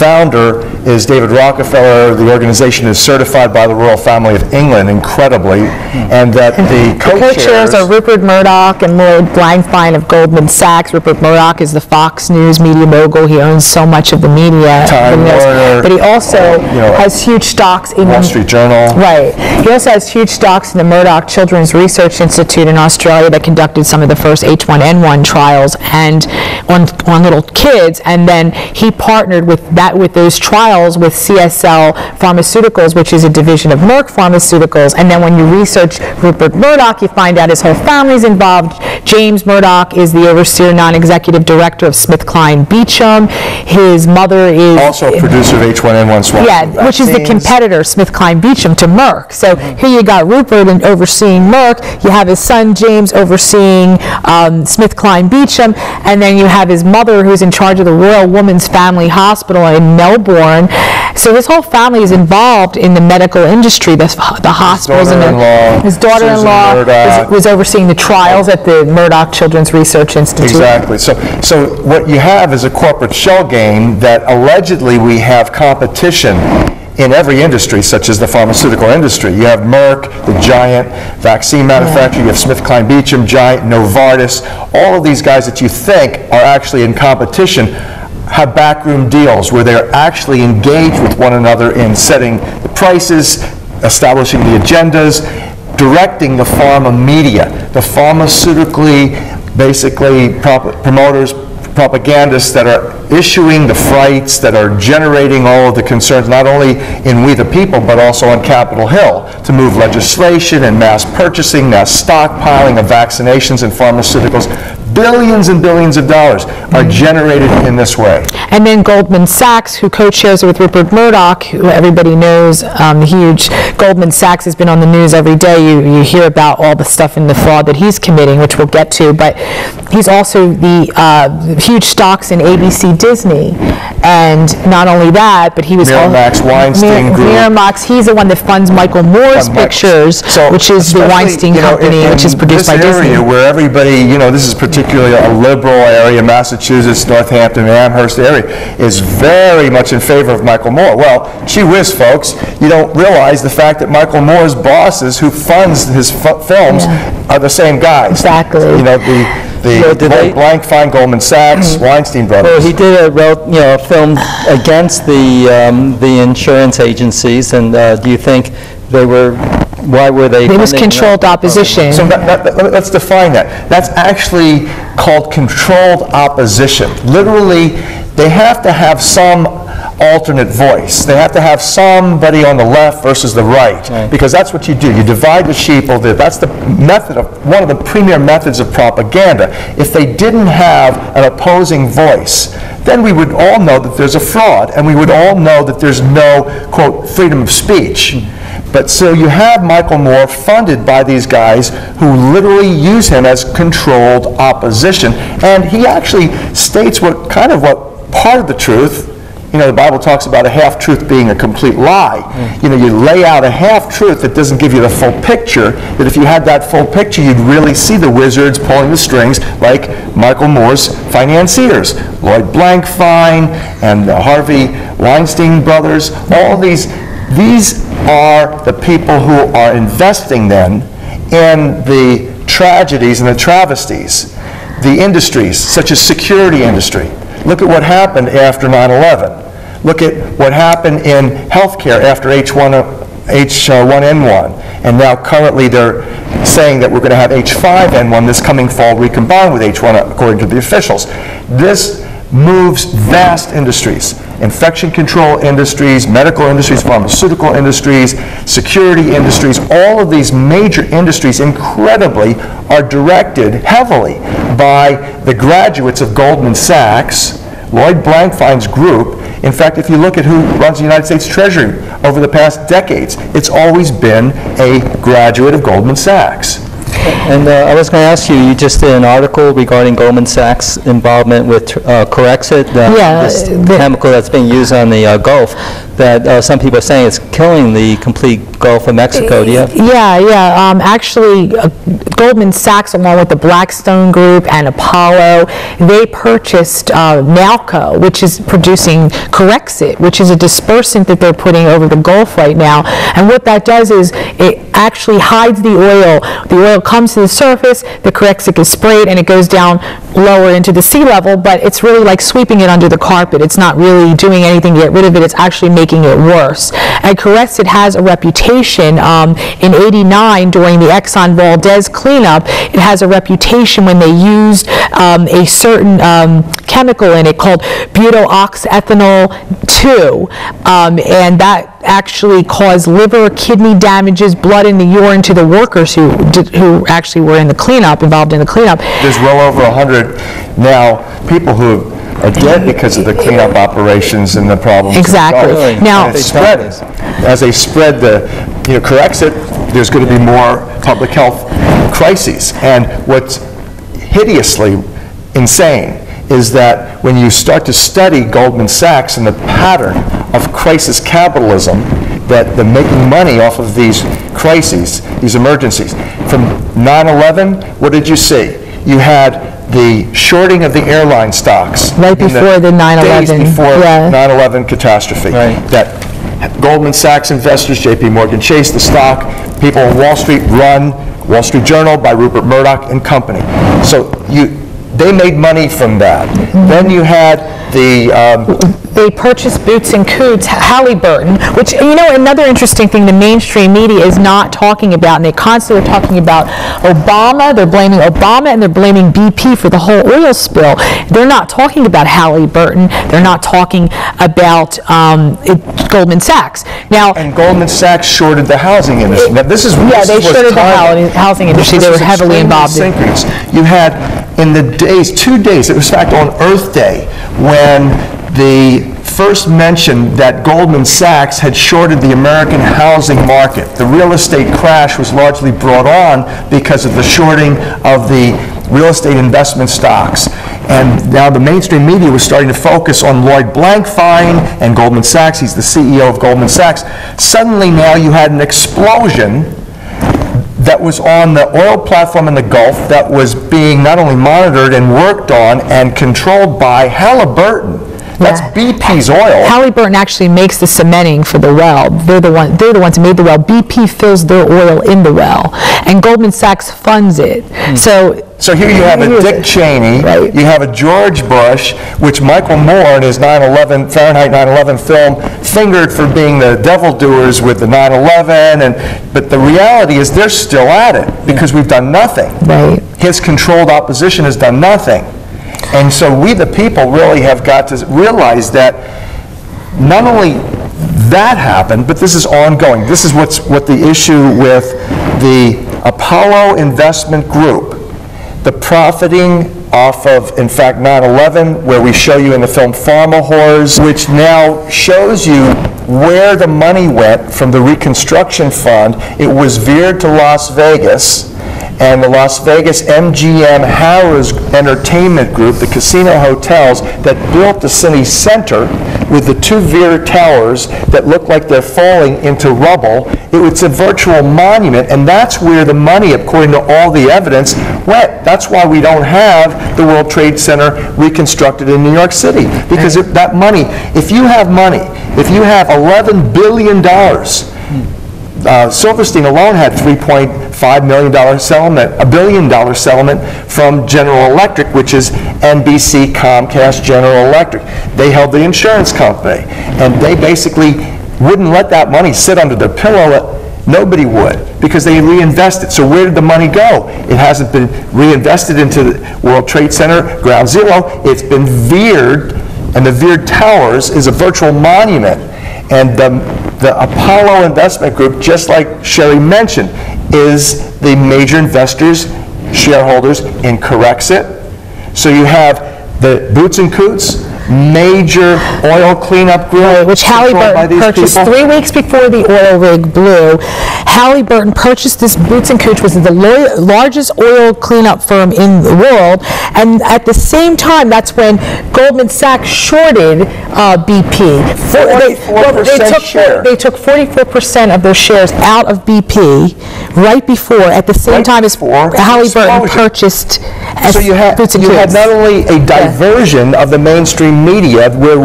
founder is David Rockefeller. The organization is certified by the Royal Family of England, incredibly, and that the co-chairs are Rupert Murdoch and Lloyd Blankfein of Goldman Sachs. Rupert Murdoch is the Fox News media mogul. He owns so much of the media. Time Warner, but he also has huge stocks in Wall Street Journal. Right. He also has huge stocks in the Murdoch Children's Research Institute in Australia that conducted some of the first H1N1 trials and on little kids, and then he partnered with those trials with CSL Pharmaceuticals, which is a division of Merck Pharmaceuticals. And then when you research Rupert Murdoch, you find out his whole family's involved. James Murdoch is the overseer, non-executive director of SmithKline Beecham. His mother is also a producer of H1N1 swine flu, which is the competitor, SmithKline Beecham, to Merck. So here you got Rupert overseeing Merck. You have his son James overseeing SmithKline Beecham, and then you have his mother who's in charge of the Royal Women's Family Hospital in Melbourne. So his whole family is involved in the medical industry, the hospitals, and his daughter-in-law was overseeing the trials at the Murdoch Children's Research Institute. Exactly. So what you have is a corporate shell game that allegedly we have competition in every industry, such as the pharmaceutical industry. You have Merck, the giant vaccine manufacturer. You have SmithKline Beecham, giant, Novartis. All of these guys that you think are actually in competition have backroom deals where they're actually engaged with one another in setting the prices, establishing the agendas, directing the pharma media, the pharmaceutically, basically promoters, propagandists that are issuing the frights, that are generating all of the concerns, not only in We the People, but also on Capitol Hill, to move legislation and mass purchasing, mass stockpiling of vaccinations and pharmaceuticals. Billions and billions of dollars are generated in this way. And then Goldman Sachs, who co-chairs with Rupert Murdoch, who everybody knows, huge. Goldman Sachs has been on the news every day. You hear about all the stuff in the fraud that he's committing, which we'll get to. But he's also the huge stocks in ABC Disney. And not only that, but he was Miramax Weinstein Group. Miramax, he's the one that funds Michael Moore's pictures, which is the Weinstein Company, which is produced by Disney. This area where everybody, this is particularly a liberal area, Massachusetts, Northampton, Amherst area, is very much in favor of Michael Moore. Well, gee whiz, folks, you don't realize the fact that Michael Moore's bosses who funds his films are the same guys. Exactly. The Blankfein, Goldman Sachs, Weinstein brothers. Well, he did a film against the insurance agencies, and do you think they were? Why were they? It was controlled opposition. So let's define that. That's actually called controlled opposition. Literally, they have to have some alternate voice. They have to have somebody on the left versus the right, because that's what you do. You divide the sheeple. That's the method of one of the premier methods of propaganda. If they didn't have an opposing voice, then we would all know that there's a fraud, and we would all know that there's no, quote, freedom of speech. But so you have Michael Moore funded by these guys who literally use him as controlled opposition. And he actually states what part of the truth. The Bible talks about a half-truth being a complete lie. You lay out a half-truth that doesn't give you the full picture, that if you had that full picture, you'd really see the wizards pulling the strings like Michael Moore's financiers, Lloyd Blankfein and the Harvey Weinstein brothers. All these are the people who are investing then in the tragedies and the travesties, the industries, such as security industry. Look at what happened after 9/11. Look at what happened in healthcare after H1N1. And now currently they're saying that we're going to have H5N1 this coming fall recombined with H1 according to the officials. This moves vast industries, infection control industries, medical industries, pharmaceutical industries, security industries. All of these major industries, incredibly, are directed heavily by the graduates of Goldman Sachs, Lloyd Blankfein's group. In fact, if you look at who runs the United States Treasury over the past decades, it's always been a graduate of Goldman Sachs. And I was going to ask you, you just did an article regarding Goldman Sachs' involvement with Corexit, this chemical that's being used on the Gulf, that some people are saying it's killing the complete Gulf of Mexico. Do you have? Yeah. Actually, Goldman Sachs, along with the Blackstone Group and Apollo, they purchased Nalco, which is producing Corexit, which is a dispersant that they're putting over the Gulf right now. And what that does is it actually hides the oil. The oil comes to the surface, the Corexit is sprayed, and it goes down lower into the sea level, but it's really like sweeping it under the carpet. It's not really doing anything to get rid of it. It's actually making it worse. And Corexit has a reputation. In '89, during the Exxon Valdez cleanup, it has a reputation when they used a certain chemical in it called butoxethanol 2, and that actually caused liver, kidney damages, blood in the urine to the workers who actually were in the cleanup, involved in the cleanup. There's well over 100 now people who are dead because of the cleanup operations and the problems. Exactly. Now, it's spread. As they spread the Corexit, there's going to be more public health crises. And what's hideously insane is that when you start to study Goldman Sachs and the pattern of crisis capitalism, that they're making money off of these crises, these emergencies. From 9/11, what did you see? You had the shorting of the airline stocks. Right before the 9/11. Days before 9/11 catastrophe. Right. That Goldman Sachs investors, JP Morgan Chase, the stock, people on Wall Street run Wall Street Journal by Rupert Murdoch and company. So they made money from that. Then you had the they purchased Boots and Coots, Halliburton, which, another interesting thing the mainstream media is not talking about, and they constantly are talking about Obama. They're blaming Obama, and they're blaming BP for the whole oil spill. They're not talking about Halliburton. They're not talking about Goldman Sachs. Now, and Goldman Sachs shorted the housing industry. Now, this is they shorted the housing industry. They were heavily involved in it. You had in the 2 days, it was in fact on Earth Day, when the first mention that Goldman Sachs had shorted the American housing market. The real estate crash was largely brought on because of the shorting of the real estate investment stocks. And now the mainstream media was starting to focus on Lloyd Blankfein and Goldman Sachs. He's the CEO of Goldman Sachs. Suddenly now you had an explosion that was on the oil platform in the Gulf that was being not only monitored and worked on and controlled by Halliburton. That's BP's oil. Halliburton actually makes the cementing for the well. They're the ones who made the well. BP fills their oil in the well, and Goldman Sachs funds it. So here you have a Dick Cheney, you have a George Bush, which Michael Moore in his Fahrenheit 9/11 film fingered for being the devil doers with the 9/11, but the reality is they're still at it because we've done nothing. Right. His controlled opposition has done nothing. And so we, the people, really have got to realize that not only that happened, but this is ongoing. This is what the issue with the Apollo Investment Group, the profiting off of, in fact, 9/11, where we show you in the film Pharma Whores, which now shows you where the money went from the Reconstruction Fund. It was veered to Las Vegas. And the Las Vegas MGM Harrah's Entertainment Group, the casino hotels that built the city center with the 2 Veer towers that look like they're falling into rubble. It's a virtual monument, and that's where the money, according to all the evidence, went. That's why we don't have the World Trade Center reconstructed in New York City. Because that money, if you have $11 billion, Silverstein alone had $3.5 million settlement, $1 billion settlement from General Electric, which is NBC, Comcast, General Electric. They held the insurance company, and they basically wouldn't let that money sit under their pillow. Nobody would, because they reinvested. So where did the money go? It hasn't been reinvested into the World Trade Center, Ground Zero. It's been veered, and the veered towers is a virtual monument. And the Apollo Investment Group, just like Sherri mentioned, is the major investors, shareholders in Corexit. So you have the Boots and Coots, major oil cleanup group, which Halliburton purchased 3 weeks before the oil rig blew. Halliburton purchased this Boots & Cooch, was the largest oil cleanup firm in the world, and at the same time, that's when Goldman Sachs shorted BP. They took 44% of their shares out of BP right before, at the same time as Halliburton purchased So you had not only a diversion of the mainstream media where